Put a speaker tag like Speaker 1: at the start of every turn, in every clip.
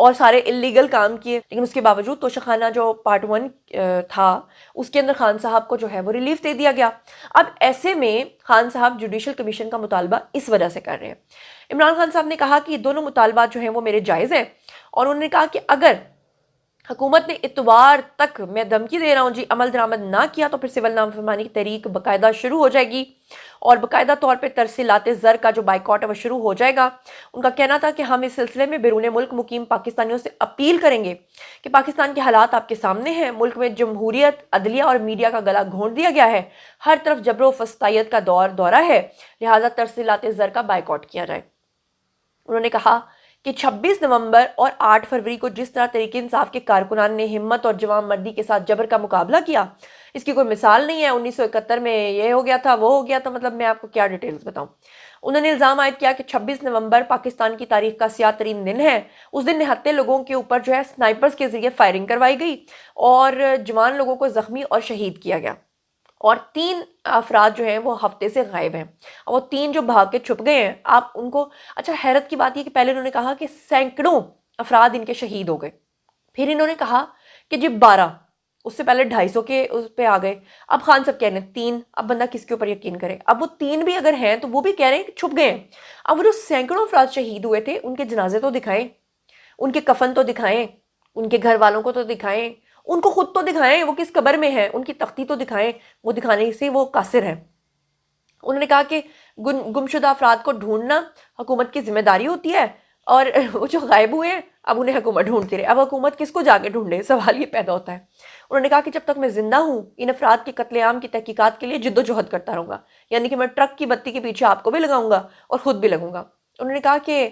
Speaker 1: اور سارے اللیگل کام کیے، لیکن اس کے باوجود توشہ خانہ جو پارٹ 1 تھا اس کے اندر خان صاحب کو جو ہے وہ ریلیف دے دیا گیا۔ اب ایسے میں خان صاحب جوڈیشل کمیشن کا مطالبہ اس وجہ سے کر رہے ہیں۔ عمران خان صاحب نے کہا کہ یہ دونوں مطالبات جو ہیں وہ میرے جائز ہیں، اور انہوں نے کہا کہ اگر حکومت نے اتوار تک، میں دھمکی دے رہا ہوں جی، عمل درآمد نہ کیا تو پھر سول نافرمانی کی تحریک باقاعدہ شروع ہو جائے گی، اور باقاعدہ طور پہ ترسیلات زر کا جو بائیکاٹ ہے وہ شروع ہو جائے گا۔ ان کا کہنا تھا کہ ہم اس سلسلے میں بیرون ملک مقیم پاکستانیوں سے اپیل کریں گے کہ پاکستان کے حالات آپ کے سامنے ہیں، ملک میں جمہوریت، عدلیہ اور میڈیا کا گلا گھونٹ دیا گیا ہے، ہر طرف جبر و فسطائیت کا دورہ ہے، لہٰذا ترسیلات زر کا بائیکاٹ کیا جائے۔ انہوں نے کہا کہ 26 نومبر اور 8 فروری کو جس طرح تحریک انصاف کے کارکنان نے ہمت اور جوان مردی کے ساتھ جبر کا مقابلہ کیا، اس کی کوئی مثال نہیں ہے۔ 1971 میں یہ ہو گیا تھا، وہ ہو گیا تھا، مطلب میں آپ کو کیا ڈیٹیلز بتاؤں۔ انہوں نے الزام عائد کیا کہ 26 نومبر پاکستان کی تاریخ کا سیاہ ترین دن ہے۔ اس دن نہتے لوگوں کے اوپر جو ہے سنائپرز کے ذریعے فائرنگ کروائی گئی اور جوان لوگوں کو زخمی اور شہید کیا گیا، اور 3 افراد جو ہیں وہ ہفتے سے غائب ہیں، اور وہ 3 جو بھاگ کے چھپ گئے ہیں آپ ان کو، اچھا حیرت کی بات یہ کہ پہلے انہوں نے کہا کہ سینکڑوں افراد ان کے شہید ہو گئے، پھر انہوں نے کہا کہ جی 12، اس سے پہلے 250 کے اس پہ آ گئے، اب خان صاحب کہہ رہے ہیں 3، اب بندہ کس کے اوپر یقین کرے؟ اب وہ 3 بھی اگر ہیں تو وہ بھی کہہ رہے ہیں کہ چھپ گئے ہیں۔ اب وہ جو سینکڑوں افراد شہید ہوئے تھے ان کے جنازے تو دکھائیں، ان کے کفن تو دکھائیں، ان کے گھر والوں کو تو دکھائیں، ان کو خود تو دکھائیں وہ کس قبر میں ہیں، ان کی تختی تو دکھائیں، وہ دکھانے سے وہ قاصر ہیں۔ انہوں نے کہا کہ گمشدہ افراد کو ڈھونڈنا حکومت کی ذمہ داری ہوتی ہے، اور وہ جو غائب ہوئے ہیں اب انہیں حکومت ڈھونڈتی رہے، اب حکومت کس کو جا کے ڈھونڈے، سوال یہ پیدا ہوتا ہے۔ انہوں نے کہا کہ جب تک میں زندہ ہوں ان افراد کے قتل عام کی تحقیقات کے لیے جد و جہد کرتا رہوں گا، یعنی کہ میں ٹرک کی بتی کے پیچھے آپ کو بھی لگاؤں گا اور خود بھی لگوں گا۔ انہوں نے کہا کہ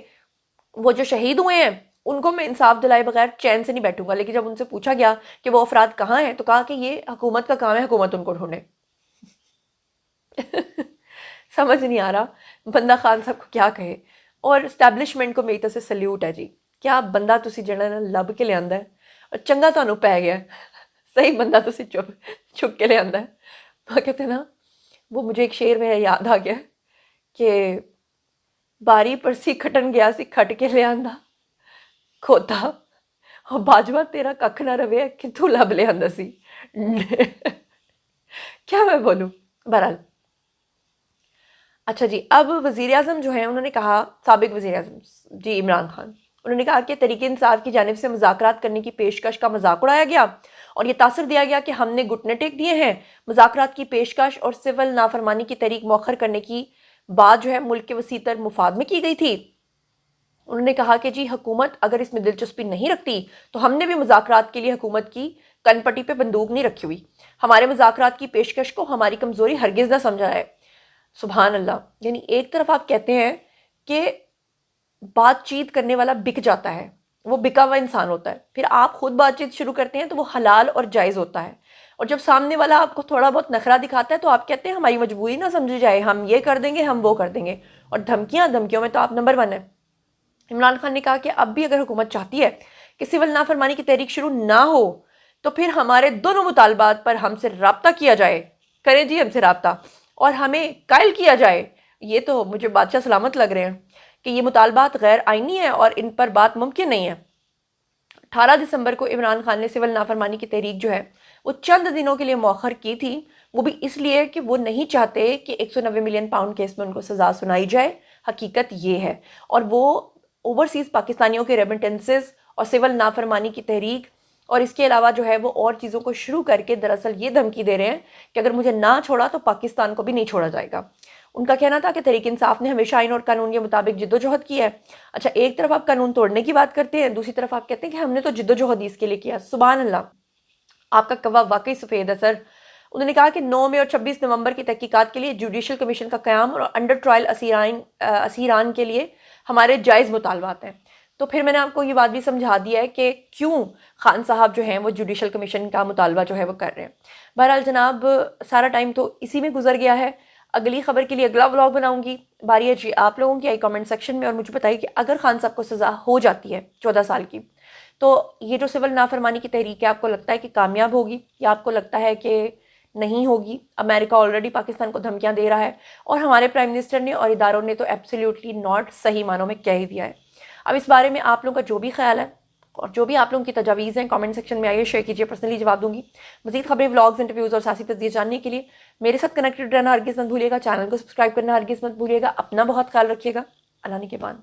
Speaker 1: وہ جو شہید ہوئے ہیں ان کو میں انصاف دلائے بغیر چین سے نہیں بیٹھوں گا، لیکن جب ان سے پوچھا گیا کہ وہ افراد کہاں ہیں تو کہا کہ یہ حکومت کا کام ہے، حکومت ان کو ڈھونڈے۔ سمجھ نہیں آ رہا بندہ خان صاحب کو کیا کہے، اور اسٹیبلشمنٹ کو میری طرف سے سلیوٹ ہے جی، کیا بندہ تسی جڑا نا لب کے لے آندا ہے، اور چنگا تانوں پی گیا، صحیح بندہ تسی چھپ کے لے آندا ہے۔ وہ کہتے ہیں نا، وہ مجھے ایک شعر میں یاد آ گیا کہ باری پرسی کھٹن گیا سی کھٹ کے لے آندا کھوتا، اور باجوہ تیرا ککھ نہ روے کہ تو لب لے آندا سی۔ کیا میں بولوں، بہرحال اچھا جی، اب وزیر اعظم جو ہیں انہوں نے کہا، سابق وزیر اعظم جی عمران خان، انہوں نے کہا کہ تحریک انصاف کی جانب سے مذاکرات کرنے کی پیشکش کا مذاق اڑایا گیا اور یہ تاثر دیا گیا کہ ہم نے گھٹنے ٹیک دیے ہیں۔ مذاکرات کی پیشکش اور سول نافرمانی کی تحریک مؤخر کرنے کی بات جو ہے ملک کے وسیع تر مفاد میں کی گئی تھی۔ انہوں نے کہا کہ جی حکومت اگر اس میں دلچسپی نہیں رکھتی تو ہم نے بھی مذاکرات کے لیے حکومت کی کن پٹی پہ بندوق نہیں رکھی ہوئی، ہمارے مذاکرات کی پیشکش کو ہماری کمزوری ہرگز نہ سمجھا ہے۔ سبحان اللہ، یعنی ایک طرف آپ کہتے ہیں کہ بات چیت کرنے والا بک جاتا ہے، وہ بکا ہوا انسان ہوتا ہے، پھر آپ خود بات چیت شروع کرتے ہیں تو وہ حلال اور جائز ہوتا ہے، اور جب سامنے والا آپ کو تھوڑا بہت نخرہ دکھاتا ہے تو آپ کہتے ہیں ہماری مجبوری نہ سمجھی جائے، ہم یہ کر دیں گے، ہم وہ کر دیں گے، اور دھمکیوں میں تو آپ نمبر 1 ہیں۔ عمران خان نے کہا کہ اب بھی اگر حکومت چاہتی ہے کہ سول نافرمانی کی تحریک شروع نہ ہو تو پھر ہمارے دونوں مطالبات پر ہم سے رابطہ کیا جائے، کریں جی ہم سے رابطہ، اور ہمیں قائل کیا جائے۔ یہ تو مجھے بادشاہ سلامت لگ رہے ہیں کہ یہ مطالبات غیر آئینی ہیں اور ان پر بات ممکن نہیں ہے۔ 18 دسمبر کو عمران خان نے سول نافرمانی کی تحریک جو ہے وہ چند دنوں کے لیے مؤخر کی تھی، وہ بھی اس لیے کہ وہ نہیں چاہتے کہ 190 ملین پاؤنڈ کیس میں ان کو سزا سنائی جائے۔ حقیقت یہ ہے، اور وہ اوورسیز پاکستانیوں کے ریمیٹنسز اور سول نافرمانی کی تحریک اور اس کے علاوہ جو ہے وہ اور چیزوں کو شروع کر کے دراصل یہ دھمکی دے رہے ہیں کہ اگر مجھے نہ چھوڑا تو پاکستان کو بھی نہیں چھوڑا جائے گا۔ ان کا کہنا تھا کہ تحریک انصاف نے ہمیشہ آئین اور قانون کے مطابق جد و جہد کی ہے۔ اچھا، ایک طرف آپ قانون توڑنے کی بات کرتے ہیں، دوسری طرف آپ کہتے ہیں کہ ہم نے تو جد و جہد اس کے لیے کیا۔ سبحان اللہ، آپ کا کوا واقعی سفید ہے سر۔ انہوں نے کہا کہ 9 مئی اور 26 نومبر کی تحقیقات کے لیے جوڈیشل کمیشن کا قیام اور انڈر ٹرائل اسیران کے لیے ہمارے جائز مطالبات ہیں۔ تو پھر میں نے آپ کو یہ بات بھی سمجھا دیا ہے کہ کیوں خان صاحب جو ہیں وہ جوڈیشل کمیشن کا مطالبہ جو ہے وہ کر رہے ہیں۔ بہرحال جناب، سارا ٹائم تو اسی میں گزر گیا ہے، اگلی خبر کے لیے اگلا ولاگ بناؤں گی۔ باری ہے جی آپ لوگوں کی، آئی کامنٹ سیکشن میں، اور مجھے بتائیے کہ اگر خان صاحب کو سزا ہو جاتی ہے 14 سال کی تو یہ جو سول نافرمانی کی تحریک ہے آپ کو لگتا ہے کہ کامیاب ہوگی یا آپ کو لگتا ہے کہ نہیں ہوگی؟ امریکہ آلریڈی پاکستان کو دھمکیاں دے رہا ہے اور ہمارے پرائم منسٹر نے اور اداروں نے تو ایبسلیوٹلی ناٹ صحیح معنوں میں کہہ ہی دیا ہے۔ اب اس بارے میں آپ لوگوں کا جو بھی خیال ہے اور جو بھی آپ لوگوں کی تجاویز ہیں کامنٹ سیکشن میں آئیے، شیئر کیجیے، پرسنلی جواب دوں گی۔ مزید خبریں، ولاگز، انٹرویوز اور سیاسی تجزیے جاننے کے لیے میرے ساتھ کنیکٹڈ رہنا ہرگز مت بھولیے گا، چینل کو سبسکرائب کرنا ہرگز مت بھولیے گا۔ اپنا بہت خیال رکھیے گا۔ اللہ نگہبان۔